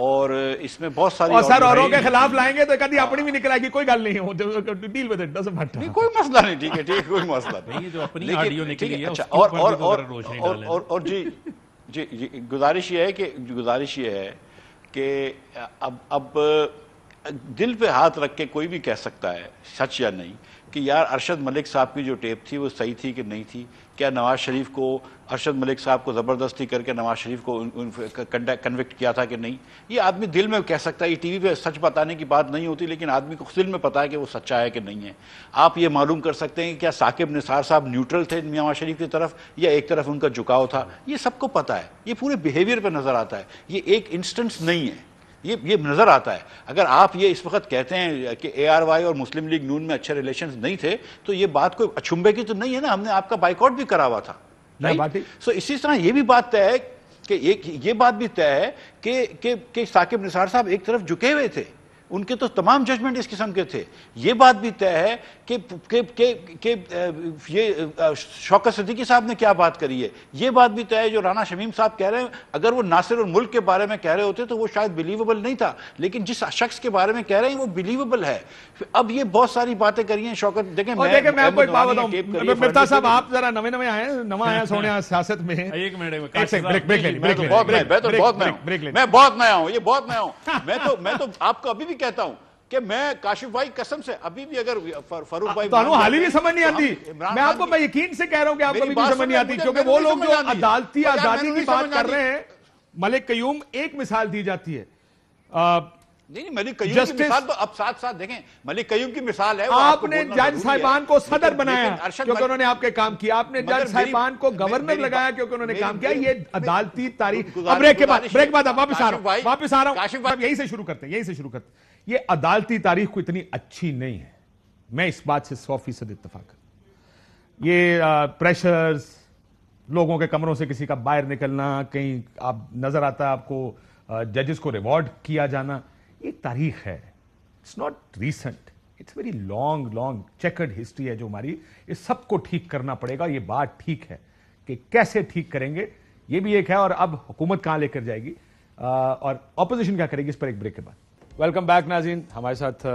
[SPEAKER 4] اور اس میں بہت ساری
[SPEAKER 1] اور سر اوروں کے خلاف لائیں گے تو کدی اپنی بھی نکل آئے گی, کوئی گل نہیں ہو, deal with it, doesn't matter,
[SPEAKER 4] کوئی مسئلہ نہیں, ٹھیک ہے کوئی مسئلہ نہیں.
[SPEAKER 3] جو اپنی آڈیو نکلی ہے
[SPEAKER 4] اور جی گزارش یہ ہے کہ اب دل پہ ہاتھ رکھ کے کوئی بھی کہہ سکتا ہے سچ یا نہیں کہ یار ارشد ملک صاحب کی جو ٹیپ تھی وہ صحیح تھی کہ نہیں تھی, کیا نواز شریف کو ارشد ملک صاحب کو زبردستی کر کے نواز شریف کو کنوکٹ کیا تھا کہ نہیں. یہ آدمی دل میں کہہ سکتا ہے, یہ ٹی وی پہ سچ بتانے کی بات نہیں ہوتی, لیکن آدمی کو دل میں پتا ہے کہ وہ سچا ہے کہ نہیں ہے. آپ یہ معلوم کر سکتے ہیں کہ کیا ثاقب نثار صاحب نیوٹرل تھے نواز شریف کی طرف یا ایک طرف ان کا جھکاؤ تھا, یہ سب کو پتا ہے, یہ پورے بیہیویئر پہ نظر آتا ہے, یہ ایک انسٹنس نہیں ہے, یہ نظر آتا ہے. اگر آپ یہ اس وقت کہتے ہیں کہ اے آر وائی اور مسلم لیگ نون میں اچھے ریلیشنز نہیں تھے تو یہ بات کوئی اچھمبے کی تو نہیں ہے نا, ہم نے آپ کا بائیکاٹ بھی کرا ہوا تھا. سو اسی طرح یہ بھی بات طے ہے کہ یہ بات بھی طے ہے کہ ثاقب نثار صاحب ایک طرف جھکے ہوئے تھے, ان کے تو تمام ججمنٹ اس قسم کے تھے. یہ بات بھی طے ہے کہ یہ شوکت صدیقی صاحب نے کیا بات کری ہے. یہ بات بھی طے ہے جو رانا شمیم صاحب کہہ رہے ہیں, اگر وہ ناصر اور ملک کے بارے میں کہہ رہے ہوتے تو وہ شاید بلیویبل نہیں تھا, لیکن جس شخص کے بارے میں کہہ رہے ہیں وہ بلیویبل ہے. اب یہ بہت ساری باتیں کری ہیں شوکت. دیکھیں
[SPEAKER 1] میں آپ کو ایک بات بتاؤں, مرتا صاحب آپ ذرا نوے آئے ہیں, نواں آیا سونے سیاست میں.
[SPEAKER 3] ایک منٹ
[SPEAKER 4] میں بہت نیا ہوں, یہ بہت نیا ہوں. میں تو آپ کو ابھی بھی کہتا ہوں کہ میں کاشف بھائی قسم سے ابھی بھی اگر فاروق بھائی
[SPEAKER 1] حالی بھی سمجھ نہیں آتی, میں آپ کو یقین سے کہہ رہا ہوں کہ آپ کو بھی سمجھ نہیں آتی, کیونکہ وہ لوگ جو عدالتی آزادی کی بات کر رہے ہیں, ملک قیوم ایک مثال دی جاتی ہے.
[SPEAKER 4] نہیں ملک قیوم کی مثال تو اب ساتھ دیکھیں, ملک قیوم کی مثال ہے.
[SPEAKER 1] آپ نے جج صاحبان کو صدر بنایا کیونکہ انہوں نے آپ کے کام کیا, آپ نے جج صاحبان کو گورنر لگایا کیونکہ انہوں نے کام کیا. یہ عدالتی تاریخ, بریک کے بعد واپس آ رہا ہوں, یہی سے شروع کرتے ہیں. یہ عدالتی تاریخ کو اتنی اچھی نہیں ہے, میں اس بات سے 100% اتفاق کرتا. یہ پریشرز, لوگوں کے کمروں سے کسی کا باہر نکلنا, کہیں آپ نظر آتا ہے آپ کو ججز کو ریوارڈ کیا جانا, یہ تاریخ ہے. It's not recent, it's very long chequered history ہے جو ہماری. اس سب کو ٹھیک کرنا پڑے گا. یہ بات ٹھیک ہے کہ کیسے ٹھیک کریں گے یہ بھی ایک ہے, اور اب حکومت کہاں لے کر جائے گی اور اپوزیشن کیا کرے گی, اس پر ایک بریک کے بعد. ویلکم بیک ناظرین, ہمارے ساتھ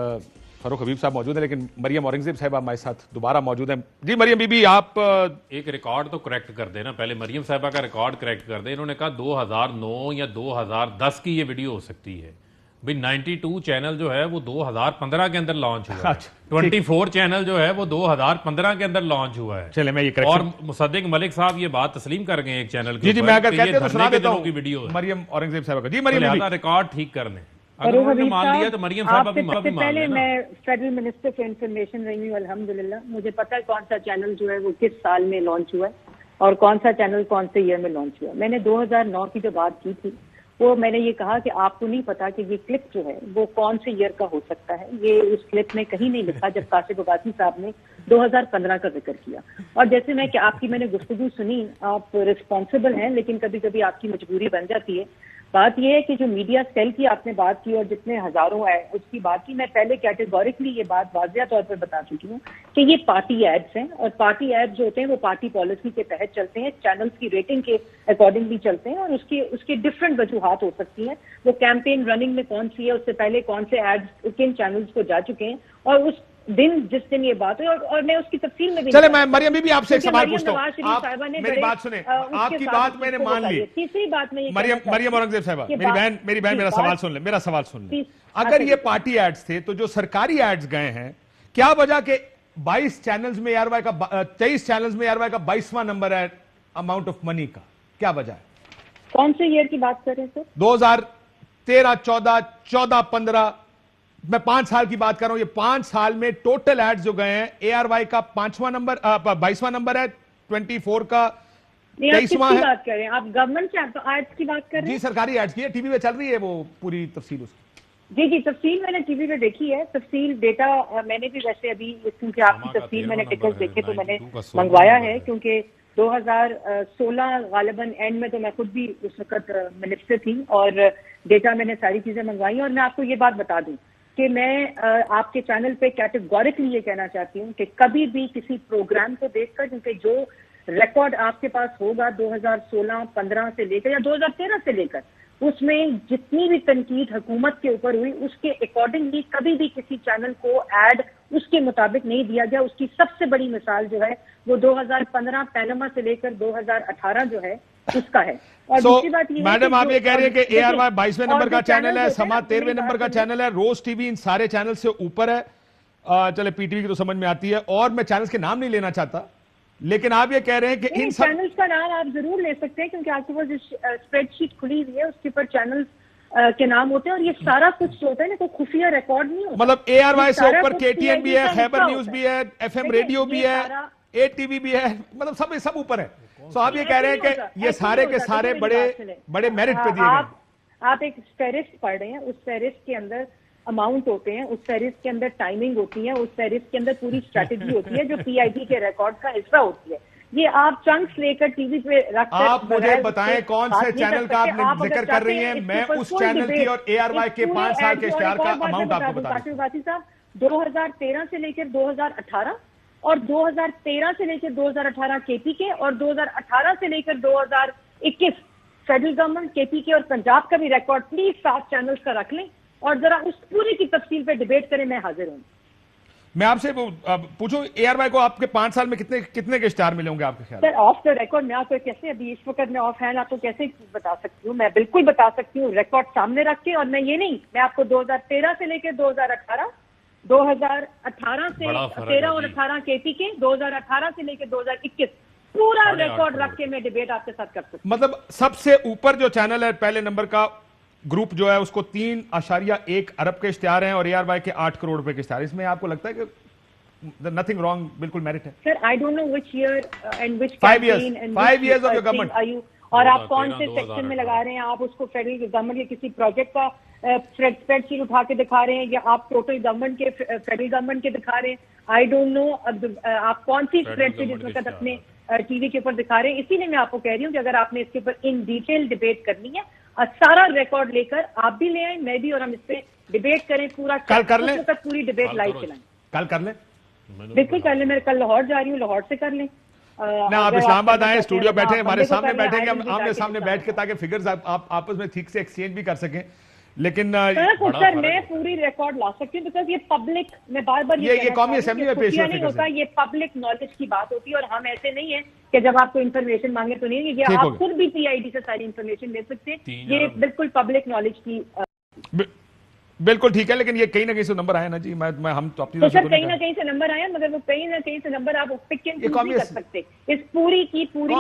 [SPEAKER 1] فاروق حبیب صاحب موجود ہیں, لیکن مریم اورنگزیب صاحب ہمارے ساتھ دوبارہ موجود ہیں. جی مریم بی بی, آپ
[SPEAKER 3] ایک ریکارڈ تو کریکٹ کر دیں نا, پہلے مریم صاحبہ کا ریکارڈ کریکٹ کر دیں. انہوں نے کہا 2009 یا 2010 کی یہ ویڈیو ہو سکتی ہے. بھئی 92 چینل جو ہے وہ 2015 کے اندر لانچ ہوا ہے, 24 چینل جو ہے وہ 2015 کے اندر لانچ ہوا ہے.
[SPEAKER 1] چلے میں یہ
[SPEAKER 3] اور مصدق ملک صاحب یہ بات تسلیم کر گئے ایک چینل
[SPEAKER 1] کے. جی میں اگر کہتے ہیں تو سنا دیتا ہوں
[SPEAKER 3] کی ویڈیو
[SPEAKER 1] مریم اورنگزیب صاحبہ کا. جی مریم,
[SPEAKER 3] ریکارڈ ٹھیک کر دیں.
[SPEAKER 2] پہلے میں فیڈرل منسٹر فار انفارمیشن رہی ہوں الحمدللہ. مجھے پتا ہے کون سا چینل جو ہے وہ کس سال میں لانچ ہوا ہے اور کون سا چینل کون سے ایئر میں لانچ ہوا. میں نے 2009 کی جو بات کی تھی وہ میں نے یہ کہا کہ آپ کو نہیں پتا کہ یہ کلپ جو ہے وہ کون سے ایئر کا ہو سکتا ہے. یہ اس کلپ میں کہیں نہیں لکھا جب کاشف عباسی صاحب نے 2015 کا ذکر کیا. اور جیسے میں نے گفتگو سنی, آپ رسپانسبل ہیں لیکن کبھی کبھی آپ کی مجبوری بن جاتی ہے. بات یہ ہے کہ جو میڈیا سیل کی آپ نے بات کی اور جتنے ہزاروں ہے اس کی بات کی, میں پہلے کیٹیگوریکلی یہ بات واضح طور پر بتا چکی ہوں کہ یہ پارٹی ایڈز ہیں, اور پارٹی ایڈز جو ہوتے ہیں وہ پارٹی پالیسی کے تحت چلتے ہیں, چینلز کی ریٹنگ کے اکارڈنگلی چلتے ہیں, اور اس کی ڈفرینٹ وجوہات ہو سکتی ہیں. وہ کیمپین رننگ میں کون سی ہے, اس سے پہلے کون سے ایڈز کن چینلز کو جا چکے ہیں, اور اس دن جس دن یہ بات ہوئی, اور میں اس کی تفصیل میں بھی.
[SPEAKER 1] چلے میں مریم بی آپ سے ایک سوال پوچھتا ہوں, آپ میری بات سنیں, آپ کی بات میں نے مان لی.
[SPEAKER 2] تیسری بات میں
[SPEAKER 1] مریم اورنگزیب صاحبہ, میری بہن میرا سوال سن لیں. اگر یہ پارٹی ایڈز تھے تو جو سرکاری ایڈز گئے ہیں, کیا وجہ کہ 22 چینلز میں ARY کا 23 چینلز میں ARY کا 22واں نمبر ہے اماؤنٹ آف منی کا, کیا وجہ ہے؟
[SPEAKER 2] کون سے ایئر کی بات کر رہے ہیں سر؟
[SPEAKER 1] 2013 14 14 15, میں 5 سال کی بات کر رہا ہوں. یہ 5 سال میں ٹوٹل ایڈز جو گئے ہیں ARY کا 5واں نمبر 22واں نمبر ہے, 24 کا 23واں ہے.
[SPEAKER 2] بات کر رہے ہیں آپ گورنمنٹ ایڈز کی بات کر رہے ہیں؟
[SPEAKER 1] جی سرکاری ایڈز کی ہے, ٹی وی پہ چل رہی ہے وہ پوری تفصیل اس کی.
[SPEAKER 2] جی تفصیل میں نے ٹی وی پہ دیکھی ہے, تفصیل ڈیٹا میں نے بھی ویسے ابھی کیونکہ آپ کی تفصیل میں نے ٹکٹ دیکھے تو میں نے منگوایا ہے, کیونکہ 2016 غالباً اینڈ میں تو میں خود بھی اس وقت منسٹر تھی اور ڈیٹا میں نے ساری چیزیں منگوائی. اور میں آپ کو یہ بات بتا دوں کہ میں آپ کے چینل پہ کیٹیگورکلی یہ کہنا چاہتی ہوں کہ کبھی بھی کسی پروگرام کو دیکھ کر, کیونکہ جو ریکارڈ آپ کے پاس ہوگا 2016-15 سے لے کر یا 2013 سے لے کر, اس میں جتنی بھی تنقید حکومت کے اوپر ہوئی اس کے اکارڈنگلی کبھی بھی کسی چینل کو ایڈ اس کے مطابق نہیں دیا گیا. اس کی سب سے بڑی مثال جو ہے وہ 2015 پینما سے لے کر 2018 جو ہے اس کا ہے. اور دوسری بات یہ
[SPEAKER 1] میڈم آپ یہ کہہ رہی ہے کہ اے آر وائی 22ویں نمبر کا چینل ہے, سماعت 13ویں نمبر کا چینل ہے, روز ٹی وی ان سارے چینل سے اوپر ہے. چلے پی ٹی وی کی تو سمجھ میں آتی ہے, اور میں چینلز کے نام نہیں لینا چاہتا, لیکن آپ یہ کہہ رہے ہیں کہ ان
[SPEAKER 2] چینلز کا نام آپ ضرور لے سکتے ہیں کیونکہ آپ کے پاس اسپریڈ شیٹ کھلی ہوئی ہے, اس کے اوپر چینلز کے نام ہوتے ہیں, اور یہ سارا کچھ جو ہوتا ہے نا کوئی خفیہ ریکارڈ نہیں ہوتا.
[SPEAKER 1] مطلب اے آر وائی سے اوپر کے ٹی این بھی ہے, خیبر نیوز بھی ہے, ایف ایم ریڈیو بھی ہے, اے ٹی وی بھی ہے, مطلب سب اوپر ہے. سو آپ یہ کہہ رہے ہیں کہ یہ سارے کے سارے بڑے میرٹ پہ دیے گئے.
[SPEAKER 2] آپ ایک فہرست پڑھ رہے ہیں, اس فہرست کے اندر اماؤنٹ ہوتے ہیں, اس فہرست کے اندر ٹائمنگ ہوتی ہے, اس فہرست کے اندر پوری اسٹریٹجی ہوتی ہے جو پی آئی بی کے ریکارڈ کا حصہ ہوتی ہے. یہ آپ چنکس لے کر ٹی وی پہ رکھ کر
[SPEAKER 1] آپ مجھے بتائیں کون سے چینل کا آپ ذکر کر رہی ہیں, میں اس چینل کی اور اے آر وائی کے 5 سال کے اشتہار کا اماؤنٹ آپ کو بتا رہی ہوں.
[SPEAKER 2] باسی صاحب 2013 سے لے کر 2018 اور 2013 سے لے کر 2018 کے پی کے اور 2018 سے لے کر 2021 فیڈرل گورنمنٹ, کے پی کے اور پنجاب کا بھی ریکارڈ پلیز 7 چینلز کا رکھ لیں اور ذرا اس پوری کی تفصیل پہ ڈیبیٹ کریں. میں حاضر ہوں.
[SPEAKER 1] میں آپ سے پوچھوں اے آر وائی کو آپ کے 5 سال میں کتنے کے اشتہار ملے ہوں گے آپ کے خیال؟
[SPEAKER 2] سر آف دا ریکارڈ میں آپ کو کیسے ابھی اس وقت میں آف ہینڈ آپ کو کیسے بتا سکتی ہوں؟ میں بالکل بتا سکتی ہوں ریکارڈ سامنے رکھ کے, اور میں یہ نہیں, میں آپ کو 2013 سے لے کے 2018 2018 سے 13 اور 18 کے پی کے 2018 سے لے کے 2021 پورا ریکارڈ رکھ کے میں ڈیبیٹ آپ کے ساتھ کر سکتی ہوں.
[SPEAKER 1] مطلب سب سے اوپر جو چینل ہے پہلے نمبر کا گروپ جو ہے اس کو 3.1 ارب کے اشتہار ہیں اور اے آر وائی کے 8 کروڑ روپے کے اشتہار. اس میں آپ کو لگتا ہے کہ نتھنگ رانگ, بالکل میرٹ ہے؟
[SPEAKER 2] Sir I don't know which year and which
[SPEAKER 1] 5 years of your government.
[SPEAKER 2] اور آپ کون سے سیکشن میں لگا رہے ہیں, آپ اس کو فیڈرل گورنمنٹ کے کسی پروجیکٹ کا اسپریڈ شیٹ اٹھا کے دکھا رہے ہیں یا آپ ٹوٹل گورنمنٹ کے فیڈرل گورنمنٹ کے دکھا رہے ہیں؟ آئی ڈونٹ نو آپ کون سی اسپریڈ شیٹ اس وقت اپنے ٹی وی کے اوپر دکھا رہے ہیں. اسی لیے میں آپ کو کہہ رہی ہوں کہ اگر آپ نے اس کے اوپر ان ڈیٹیل ڈیبیٹ کرنی ہے, سارا ریکارڈ لے کر آپ بھی لے آئیں, میں بھی, اور ہم اس پہ ڈیبیٹ کریں پورا.
[SPEAKER 1] کل کر لیں,
[SPEAKER 2] پوری ڈیبیٹ لائیو چلائیں.
[SPEAKER 1] کل کر لیں,
[SPEAKER 2] بالکل کر لیں. میں کل لاہور جا رہی ہوں, لاہور سے کر لیں.
[SPEAKER 1] نہ آپ اسلام آباد آئیں, اسٹوڈیو بیٹھیں, ہمارے سامنے بیٹھیں گے, ہم آمنے سامنے بیٹھ کے تاکہ فگرز آپ آپس میں ٹھیک سے ایکسچینج بھی کر سکیں. لیکن
[SPEAKER 2] سر میں پوری ریکارڈ لا سکتی ہوں بیکاز یہ پبلک, میں بار بار
[SPEAKER 1] یہ قومی اسمبلی میں پیش
[SPEAKER 2] ہوتا ہے, یہ پبلک نالج کی بات ہوتی ہے, اور ہم ایسے نہیں ہیں کہ جب آپ کو انفارمیشن مانگے تو نہیں, یہ آپ خود بھی پی آئی ڈی سے ساری انفارمیشن لے سکتے ہیں. یہ بالکل پبلک نالج کی
[SPEAKER 1] بالکل ٹھیک ہے, لیکن یہ کہیں نہ کہیں سے نمبر آیا نا جی, میں ہم تو اپنی
[SPEAKER 2] سر کہیں نہ کہیں سے نمبر آیا, مگر وہ کہیں نہ کہیں سے نمبر آپ پک نہیں کر سکتے. اس پوری کی پوری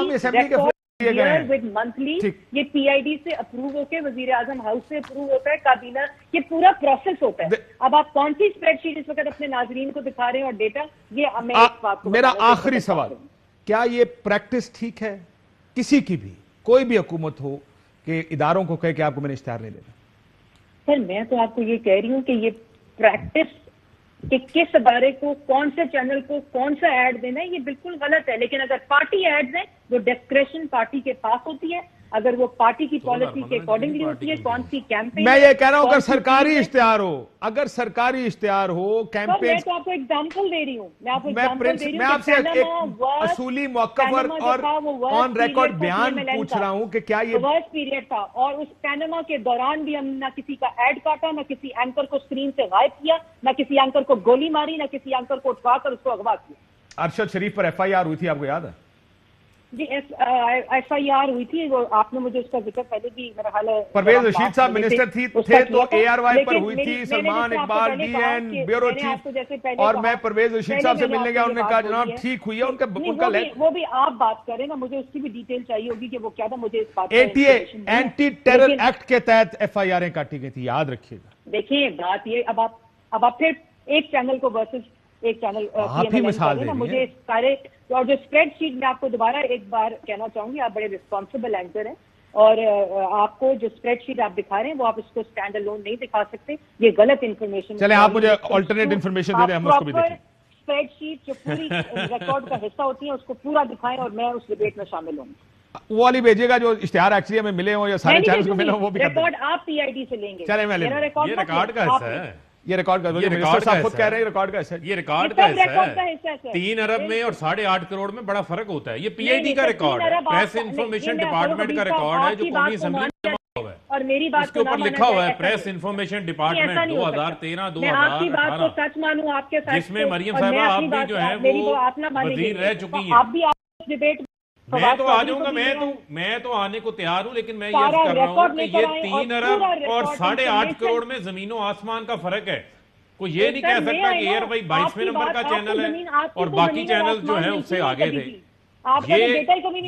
[SPEAKER 2] منتھلی یہ پی آئی ڈی سے اپروو ہو کے وزیر اعظم ہاؤس سے اپروو ہوتا ہے, کابینہ, یہ پورا پروسیس ہوتا ہے. اب آپ کون سی اسپریڈ شیٹ اس وقت اپنے ناظرین کو دکھا رہے ہیں اور ڈیٹا, یہ
[SPEAKER 1] میرا آخری سوال, کیا یہ پریکٹس ٹھیک ہے کسی کی بھی, کوئی بھی حکومت ہو, کہ اداروں کو کہے کہ آپ کو میں نے اشتہار نہیں دینا؟
[SPEAKER 2] سر میں تو آپ کو یہ کہہ رہی ہوں کہ یہ پریکٹس کہ کس ادارے کو, کون سے چینل کو کون سا ایڈ دینا ہے, یہ بالکل غلط ہے. لیکن اگر پارٹی ایڈز ہیں وہ ڈسکریشن پارٹی کے پاس ہوتی ہے, اگر وہ پارٹی کی پالیسی کے اکارڈنگلی ہوتی ہے. کون سی کیمپین,
[SPEAKER 1] میں یہ کہہ رہا ہوں اگر سرکاری اشتہار ہو, اگر سرکاری اشتہار ہو کیمپین,
[SPEAKER 2] میں تو آپ کو ایگزامپل دے رہی ہوں,
[SPEAKER 1] میں آپ سے ایک اصولی موقف اور آن ریکارڈ بیان پوچھ رہا ہوں کہ کیا یہ
[SPEAKER 2] ورسٹ پیریڈ تھا, اور اس پینما کے دوران بھی ہم نہ کسی کا ایڈ کاٹا, نہ کسی اینکر کو اسکرین سے غائب کیا, نہ کسی اینکر کو گولی ماری, نہ کسی اینکر کو اٹھوا کر اس کو اغوا کیا.
[SPEAKER 1] ارشد شریف پر ایف آئی آر ہوئی تھی, آپ کو یاد ہے؟
[SPEAKER 2] جی ایف آئی آر ہوئی تھی, وہ آپ نے مجھے اس کا ذکر پہلے بھی میرا حال ہے.
[SPEAKER 1] پرویز رشید صاحب منسٹر تھے تو اے آر وائی پر ہوئی تھی, Salman Iqbal D N bureau chief, اور میں پرویز رشید صاحب سے ملنے گیا, انہوں نے کہا جناب ٹھیک ہوئی ہے, ان کا
[SPEAKER 2] وہ بھی آپ بات کریں نا, مجھے اس کی بھی ڈیٹیل چاہیے ہوگی کہ وہ کیا تھا. مجھے اس بات
[SPEAKER 1] اینٹی ٹیرر ایکٹ کے تحت ایف آئی آریں کاٹی گئی تھی, یاد رکھیے گا.
[SPEAKER 2] دیکھیں بات یہ, اب آپ پھر ایک چینل کو ورسز ایک چینل مجھے سارے, اور جو اسپریڈ شیٹ میں آپ کو دوبارہ ایک بار کہنا چاہوں گی, آپ بڑے ریسپانسبل اینکر ہیں, اور آپ کو جو اسپریڈ شیٹ آپ دکھا رہے ہیں وہ آپ اس کو اسٹینڈ الون نہیں دکھا سکتے, یہ غلط انفارمیشن.
[SPEAKER 1] چلیں آپ مجھے آلٹرنیٹ انفارمیشن دے دیں, ہم اس کو بھی دیکھیں.
[SPEAKER 2] اسپریڈ شیٹ جو پوری ریکارڈ کا حصہ ہوتی ہیں اس کو پورا دکھائیں اور میں اس ڈبیٹ میں شامل ہوں.
[SPEAKER 1] وہ والی بھیجیے گا جو اشتہار ایکچولی ہمیں ملے ہوں یا سارے چینلز کو ملے ہوں وہ بھی کر دیں.
[SPEAKER 2] ریکارڈ آپ پی آئی ڈی سے لیں گے.
[SPEAKER 1] چلیں میں لے لوں.
[SPEAKER 3] یہ ریکارڈ کا حصہ ہے.
[SPEAKER 1] یہ ریکارڈ کا منسٹر صاحب خود کہہ رہے ہیں ریکارڈ کا حصہ ہے.
[SPEAKER 3] یہ ریکارڈ کا حصہ ہے. 3 ارب میں اور 8.5 کروڑ میں بڑا فرق ہوتا ہے. یہ پی آئی ڈی کا ریکارڈ ہے, پریس انفارمیشن ڈپارٹمنٹ کا ریکارڈ ہے جو قومی اسمبلی میں جمع ہوا ہے.
[SPEAKER 2] اور میری بات
[SPEAKER 3] اس کے اوپر لکھا ہوا ہے پریس انفارمیشن ڈپارٹمنٹ 2013-2018 جس میں مریم صاحبہ آپ بھی جو ہے وہ وزیر رہ چکی ہیں. میں تو آ جاؤں گا, میں تو آنے کو تیار ہوں, لیکن میں یہ کر رہا ہوں کہ یہ 3 ارب اور 8.5 کروڑ میں زمین و آسمان کا فرق ہے. کوئی یہ نہیں کہہ سکتا کہ ایئر بھائی 22ویں نمبر کا چینل ہے اور باقی چینل جو ہیں اس سے آگے تھے. یہ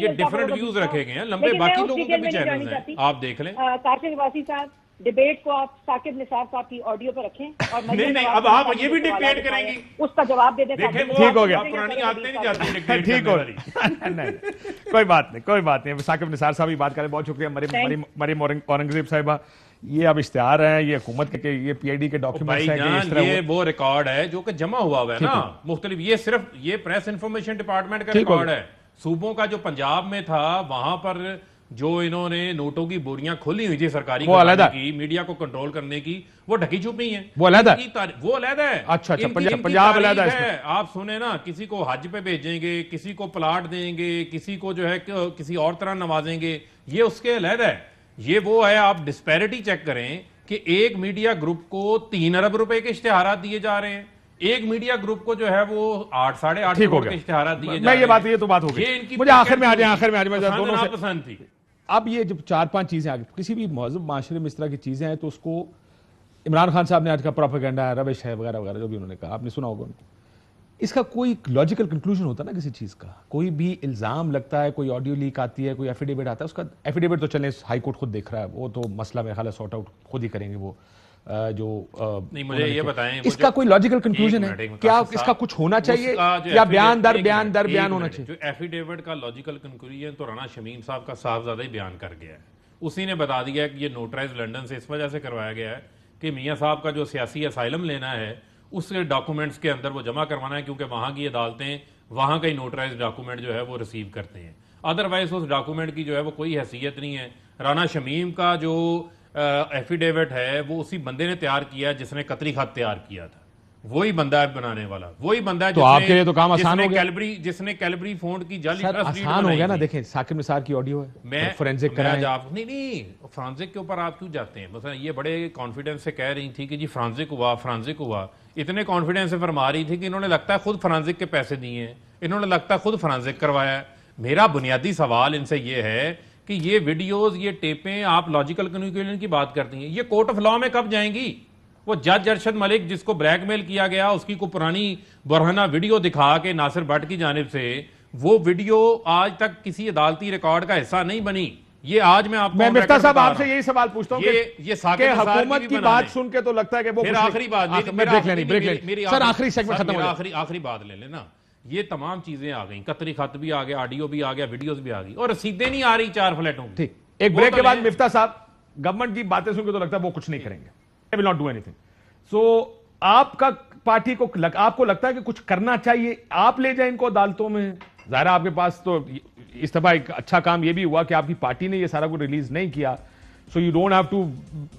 [SPEAKER 3] ڈیفرنٹ ویوز رکھے گئے ہیں, لمبے باقی لوگوں کے بھی چینلز ہیں, آپ دیکھ لیں.
[SPEAKER 2] کاشف عباسی صاحب ڈبیٹ کو آپ ثاقب نثار صاحب کی آڈیو پہ رکھیں اور
[SPEAKER 3] نہیں اب آپ یہ بھی ڈکٹیٹ کریں گی,
[SPEAKER 2] اس کا جواب دے دیں.
[SPEAKER 1] ٹھیک ہو گیا,
[SPEAKER 3] پرانی عادتیں نہیں جاتی ڈکٹیٹ
[SPEAKER 1] ٹھیک ہو نہیں کوئی بات نہیں. ثاقب نثار صاحب بھی بات کریں, بہت شکریہ. مریم اورنگزیب صاحبہ, یہ اب اشتہار ہیں, یہ حکومت کے یہ پی آئی ڈی کے ڈاکیومنٹس ہیں,
[SPEAKER 3] یہ وہ ریکارڈ ہے جو کہ جمع ہوا ہے نا مختلف. یہ صرف یہ پریس انفارمیشن ڈپارٹمنٹ کا ریکارڈ ہے. صوبوں کا جو پنجاب میں تھا وہاں پر جو انہوں نے نوٹوں کی بوریاں کھولی ہوئی تھی سرکاری کی میڈیا کو کنٹرول کرنے کی, وہ ڈھکی چھپی ہیں.
[SPEAKER 1] وہ علیحدہ
[SPEAKER 3] ہے.
[SPEAKER 1] اچھا پنجاب علیحدہ
[SPEAKER 3] ہے. آپ سنیں نا, کسی کو حج پہ بھیجیں گے, کسی کو پلاٹ دیں گے, کسی کو جو ہے کسی اور طرح نوازیں گے, یہ اس کے علیحدہ ہے. یہ وہ ہے, آپ ڈسپیرٹی چیک کریں کہ ایک میڈیا گروپ کو 3 ارب روپے کے اشتہارات دیے جا رہے ہیں, ایک میڈیا گروپ کو جو ہے وہ 8-8.5 کروڑ کے اشتہارات دیے جا رہے ہیں.
[SPEAKER 1] یہ تو بات ہو گئی. مجھے آخر میں آ جائیں دونوں سے
[SPEAKER 3] پسند تھی.
[SPEAKER 1] اب یہ جب 4-5 چیزیں آگے کسی بھی مہذب معاشرے میں اس طرح کی چیزیں ہیں تو اس کو عمران خان صاحب نے آج کا پروپیگنڈا ہے, ربش ہے وغیرہ وغیرہ جو بھی انہوں نے کہا, آپ نے سنا ہوگا ان کو. اس کا کوئی لاجیکل کنکلوژن ہوتا ہے نا کسی چیز کا. کوئی بھی الزام لگتا ہے, کوئی آڈیو لیک آتی ہے, کوئی ایفیڈیوٹ آتا ہے, اس کا ایفیڈیوٹ تو چلیں ہائی کورٹ خود دیکھ رہا ہے, وہ تو مسئلہ میں خیال سارٹ آؤٹ خود ہی کریں گے وہ جو.
[SPEAKER 3] نہیں مجھے یہ بتائیں
[SPEAKER 1] اس کا کوئی لاجیکل کنکلوژن ہے کیا, اس کا کچھ ہونا چاہیے یا بیان در بیان ہونا چاہیے؟
[SPEAKER 3] جو ایفیڈیوٹ کا لاجیکل کنکلوژن تو رانا شمیم صاحب کا صاحبزادہ ہی بیان کر گیا ہے. اسی نے بتا دیا ہے کہ یہ نوٹرائز لنڈن سے اس وجہ سے کروایا گیا ہے کہ میاں صاحب کا جو سیاسی اسائلم لینا ہے اس کے ڈاکومنٹس کے اندر وہ جمع کروانا ہے, کیونکہ وہاں کی عدالتیں وہاں کا ہی نوٹرائز ڈاکومنٹ جو ہے وہ ریسیو کرتے ہیں. ادروائز اس ڈاکومنٹ کی جو ہے وہ کوئی حیثیت نہیں ہے. رانا شمیم کا جو ایفیڈیوٹ ہے وہ اسی بندے نے تیار کیا جس نے قطری خط تیار کیا تھا, وہی بندہ ہے بنانے والا, وہی بندہ ہے
[SPEAKER 1] تو آپ کے لیے تو کام آسان ہو گیا.
[SPEAKER 3] جس نے کیلبری فونڈ کی جعلی
[SPEAKER 1] ٹرسٹ ڈیڈ آسان ہو گیا نا. دیکھیں ثاقب نثار کی آڈیو ہے,
[SPEAKER 3] میں
[SPEAKER 1] فورینزک کرائیں.
[SPEAKER 3] نہیں فرانزک کے اوپر آپ کیوں جاتے ہیں؟ مثلا یہ بڑے کانفیڈنس سے کہہ رہی تھی کہ جی فرانزک ہوا, اتنے کانفیڈنس سے فرما رہی تھی کہ انہوں نے لگتا ہے خود فرانزک کے پیسے دیے ہیں, انہوں نے لگتا ہے خود فرانزک کروایا ہے. میرا بنیادی سوال ان سے یہ ہے کہ یہ ویڈیوز, یہ ٹیپیں, آپ لاجیکل کنکلوژن کی بات کرتی ہیں, یہ کورٹ آف لا میں کب جائیں گی؟ وہ جج ارشد ملک جس کو بلیک میل کیا گیا, اس کی کوئی پرانی برہنہ ویڈیو دکھا کے ناصر بٹ کی جانب سے, وہ ویڈیو آج تک کسی عدالتی ریکارڈ کا حصہ نہیں بنی. یہ آج میں آپ کو
[SPEAKER 1] مفتاح صاحب آپ سے یہی سوال پوچھتا ہوں
[SPEAKER 3] کہ
[SPEAKER 1] حکومت کی بات سن کے تو لگتا ہے کہ وہ
[SPEAKER 3] آخری بات
[SPEAKER 1] سر آخری سیگمنٹ ختم ہو گیا,
[SPEAKER 3] آخری بات لے لینا. یہ تمام چیزیں آ گئیں, قطری خط بھی آ گیا, آڈیو بھی آ گیا, ویڈیوز بھی آ گئی, اور رسیدیں نہیں آ رہی 4 فلیٹوں کی.
[SPEAKER 1] ٹھیک, ایک بریک کے بعد مفتاح صاحب گورنمنٹ کی باتیں سن کے تو لگتا ہے وہ کچھ نہیں کریں گے, they will not do anything. سو آپ کا پارٹی کو آپ کو لگتا ہے کہ کچھ کرنا چاہیے, آپ لے جائیں ان کو عدالتوں میں. ظاہر آپ کے پاس تو اس دفعہ ایک اچھا کام یہ بھی ہوا کہ آپ کی پارٹی نے یہ سارا کچھ ریلیز نہیں کیا, so you don't have to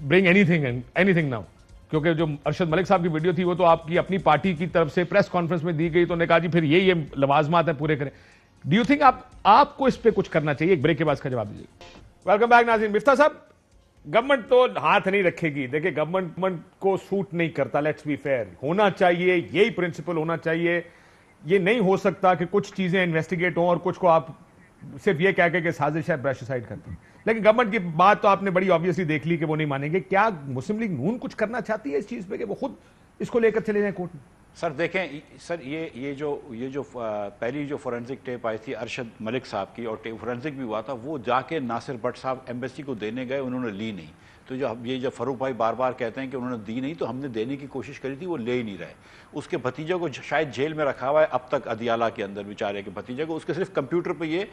[SPEAKER 1] bring anything now. کیونکہ جو ارشد ملک صاحب کی ویڈیو تھی وہ تو آپ کی اپنی پارٹی کی طرف سے پریس کانفرنس میں دی گئی, تو انہوں نے کہا جی پھر یہ لوازمات ہیں پورے کریں. ڈو یو تھنک آپ کو اس پہ کچھ کرنا چاہیے؟ ایک بریک کے بعد اس کا جواب دیجیے. ویلکم بیک ناظرین. مفتاح صاحب, گورنمنٹ تو ہاتھ نہیں رکھے گی. دیکھیں گورنمنٹ کو سوٹ نہیں کرتا, لیٹس بی فیئر, ہونا چاہیے یہی پرنسپل ہونا چاہیے. یہ نہیں ہو سکتا کہ کچھ چیزیں انویسٹیگیٹ ہوں اور کچھ کو آپ صرف یہ کہہ کے کہ سازش ہے برش سائڈ کرتے ہیں. لیکن گورنمنٹ کی بات تو آپ نے بڑی آبویسلی دیکھ لی کہ وہ نہیں مانیں گے. کیا مسلم لیگ نون کچھ کرنا چاہتی ہے اس چیز پہ کہ وہ خود اس کو لے کر چلے جائیں کورٹ میں؟
[SPEAKER 4] سر دیکھیں سر, یہ جو پہلی جو فورینزک ٹیپ آئی تھی ارشد ملک صاحب کی, اور فورینزک بھی ہوا تھا, وہ جا کے ناصر بٹ صاحب ایمبیسی کو دینے گئے, انہوں نے لی نہیں. تو تو یہ جب فاروق بھائی بار بار کہتے ہیں کہ انہوں نے دی نہیں تو ہم نے دینے کی کوشش کری تھی، وہ لے ہی نہیں رہے. اس کے بھتیجے کو شاید جیل میں رکھا ہوا ہے اب تک ادیالہ کے اندر، بیچارے کے بھتیجے کو، اس کے صرف کمپیوٹر پہ یہ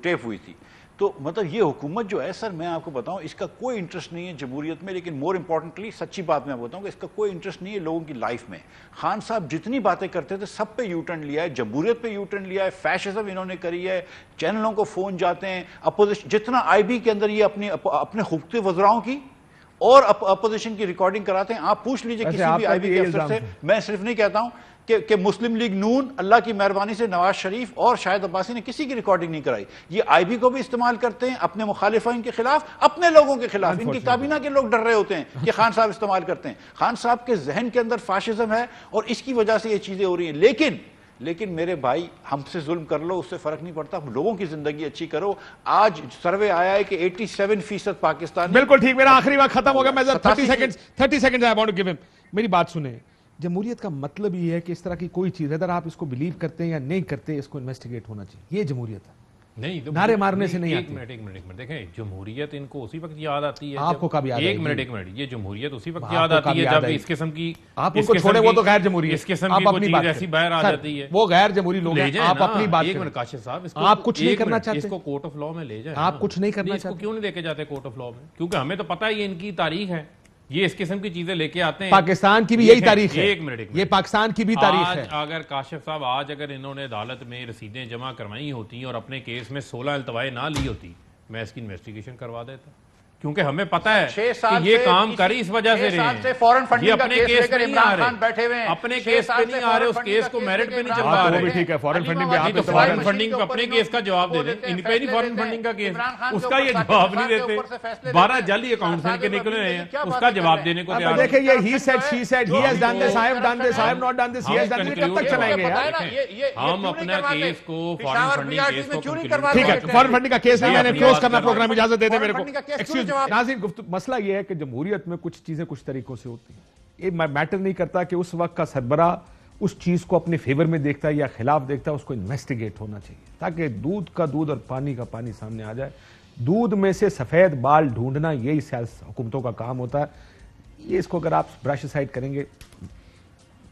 [SPEAKER 4] ٹیپ ہوئی تھی. تو مطلب یہ حکومت جو ہے سر، میں آپ کو بتاؤں اس کا کوئی انٹرسٹ نہیں ہے جمہوریت میں، لیکن مور امپورٹنٹلی سچی بات میں بتاؤں کہ اس کا کوئی انٹرسٹ نہیں ہے لوگوں کی لائف میں. خان صاحب جتنی باتیں کرتے تھے سب پہ یو ٹرن لیا ہے، جمہوریت پہ یو ٹرن لیا ہے، فیشزم انہوں نے کری ہے، چینلوں کو فون جاتے ہیں، اپوزیشن جتنا آئی بی کے اندر یہ اپنے خفتے وزراؤں کی اور اپوزیشن کی ریکارڈنگ کراتے ہیں. آپ پوچھ لیجئے کسی بھی آئی بی کے افسر سے. میں صرف نہیں کہتا ہوں کہ مسلم لیگ نون اللہ کی مہربانی سے نواز شریف اور شاہد عباسی نے کسی کی ریکارڈنگ نہیں کرائی. یہ آئی بی کو بھی استعمال کرتے ہیں اپنے مخالفین کے خلاف، اپنے لوگوں کے خلاف. ان کی کابینہ کے لوگ ڈر رہے ہوتے ہیں کہ خان صاحب استعمال کرتے ہیں. خان صاحب کے ذہن کے اندر فاشزم ہے اور اس کی وجہ سے یہ چیزیں ہو رہی ہیں. لیکن میرے بھائی، ہم سے ظلم کر لو، اس سے فرق نہیں پڑتا، لوگوں کی زندگی اچھی کرو. آج سروے آیا ہے کہ 87% پاکستان.
[SPEAKER 1] بالکل ٹھیک. میرا آخری وقت ختم ہو گیا. میں 30 second I want to give him. میری بات سنیں. جمہوریت کا مطلب یہ ہے کہ اس طرح کی کوئی چیز اگر آپ اس کو بلیو کرتے ہیں یا نہیں کرتے، اس کو انویسٹیگیٹ ہونا چاہیے. یہ جمہوریت ہے،
[SPEAKER 3] نہیں
[SPEAKER 1] نعرے مارنے سے نہیں
[SPEAKER 3] آتی. ایک منٹ دیکھیں، جمہوریت ان کو اسی وقت یاد آتی ہے.
[SPEAKER 1] آپ کو کب یاد؟
[SPEAKER 3] ایک منٹ یہ جمہوریت اسی وقت یاد آتی ہے جب اس قسم کی،
[SPEAKER 1] آپ ان کو چھوڑے، وہ تو غیر جمہوری ہے.
[SPEAKER 3] اس قسم کی کوئی چیز ایسی باہر آ جاتی ہے،
[SPEAKER 1] وہ غیر جمہوری لوگ ہیں. آپ اپنی بات
[SPEAKER 3] ایک منٹ کاشف صاحب،
[SPEAKER 1] آپ کچھ نہیں کرنا چاہتے،
[SPEAKER 3] اس کو کورٹ آف لا میں لے جائیں.
[SPEAKER 1] آپ کچھ نہیں کرنا چاہتے.
[SPEAKER 3] کیوں نہیں لے کے جاتے کورٹ آف لا میں؟ کیونکہ ہمیں تو پتہ ہے یہ ان کی تاریخ ہے، یہ اس قسم کی چیزیں لے کے آتے ہیں.
[SPEAKER 1] پاکستان کی بھی یہی تاریخ ہے.
[SPEAKER 3] ایک منٹ،
[SPEAKER 1] یہ پاکستان کی بھی تاریخ ہے.
[SPEAKER 3] اگر کاشف صاحب اگر انہوں نے عدالت میں رسیدیں جمع کروائی ہوتی اور اپنے کیس میں 16 التوائیں نہ لی ہوتی، میں اس کی انویسٹیگیشن کروا دیتا. کیونکہ ہمیں پتہ ہے کہ یہ کام کر اس وجہ سے رہے ہیں. یہ اپنے کیس پہ نہیں آ رہے، اپنے کیس پہ نہیں آ رہے، اس کیس کو میرٹ پہ نہیں چلوا رہے.
[SPEAKER 1] وہ بھی ٹھیک ہے، فارن فنڈنگ پہ آپ
[SPEAKER 3] تو فارن فنڈنگ پہ اپنے کیس کا جواب دے دیں. ان پہ نہیں فارن فنڈنگ کا کیس، اس کا یہ جواب نہیں دیتے. 12 جعلی اکاؤنٹس ان کے نکلے ہیں، اس کا جواب دینے کو تیار.
[SPEAKER 1] دیکھیں یہ he said she said, he has done this, I have done this, I have not done this, he has done this. کب تک چلائیں گے یار؟
[SPEAKER 3] ہم اپنا کیس کو فارن فنڈنگ کیس کو
[SPEAKER 1] ٹھیک ہے، فارن فنڈنگ کا کیس نہیں، میں نے کلوز کرنا پروگرام، اجازت دے دیں میرے کو. ایکسکیوز ناظرین، مسئلہ یہ ہے کہ جمہوریت میں کچھ چیزیں کچھ طریقوں سے ہوتی ہیں. یہ میٹر نہیں کرتا کہ اس وقت کا سربراہ اس چیز کو اپنے فیور میں دیکھتا ہے یا خلاف دیکھتا ہے، اس کو انویسٹیگیٹ ہونا چاہیے تاکہ دودھ کا دودھ اور پانی کا پانی سامنے آ جائے. دودھ میں سے سفید بال ڈھونڈنا یہی سیاست حکومتوں کا کام ہوتا ہے. یہ اس کو اگر آپ برش سائڈ کریں گے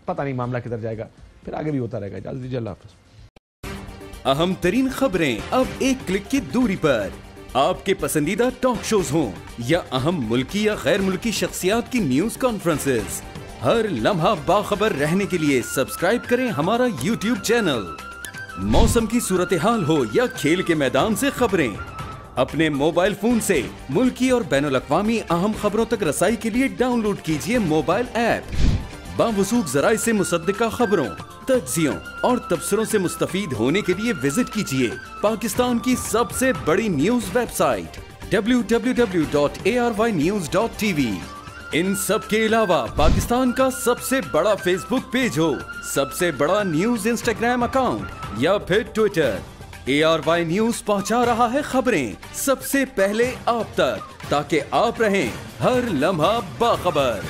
[SPEAKER 1] پتہ نہیں معاملہ کدھر جائے گا، پھر آگے بھی ہوتا رہے گا. اجازت دیجیے، اللہ حافظ.
[SPEAKER 5] اہم ترین خبریں اب ایک کلک کی دوری پر. آپ کے پسندیدہ ٹاک شوز ہوں یا اہم ملکی یا غیر ملکی شخصیات کی نیوز کانفرنسز، ہر لمحہ باخبر رہنے کے لیے سبسکرائب کریں ہمارا یوٹیوب چینل. موسم کی صورتحال ہو یا کھیل کے میدان سے خبریں، اپنے موبائل فون سے ملکی اور بین الاقوامی اہم خبروں تک رسائی کے لیے ڈاؤن لوڈ کیجیے موبائل ایپ. باوثوق ذرائع سے مصدقہ خبروں، تجزیوں اور تبصروں سے مستفید ہونے کے لیے وزٹ کیجیے پاکستان کی سب سے بڑی نیوز ویب سائٹ www.arYnews.tv. ان سب کے علاوہ پاکستان کا سب سے بڑا فیس بک پیج ہو، سب سے بڑا نیوز انسٹاگرام اکاؤنٹ یا پھر ٹویٹر، ARY نیوز پہنچا رہا ہے خبریں سب سے پہلے آپ تک تاکہ آپ رہیں ہر لمحہ باخبر.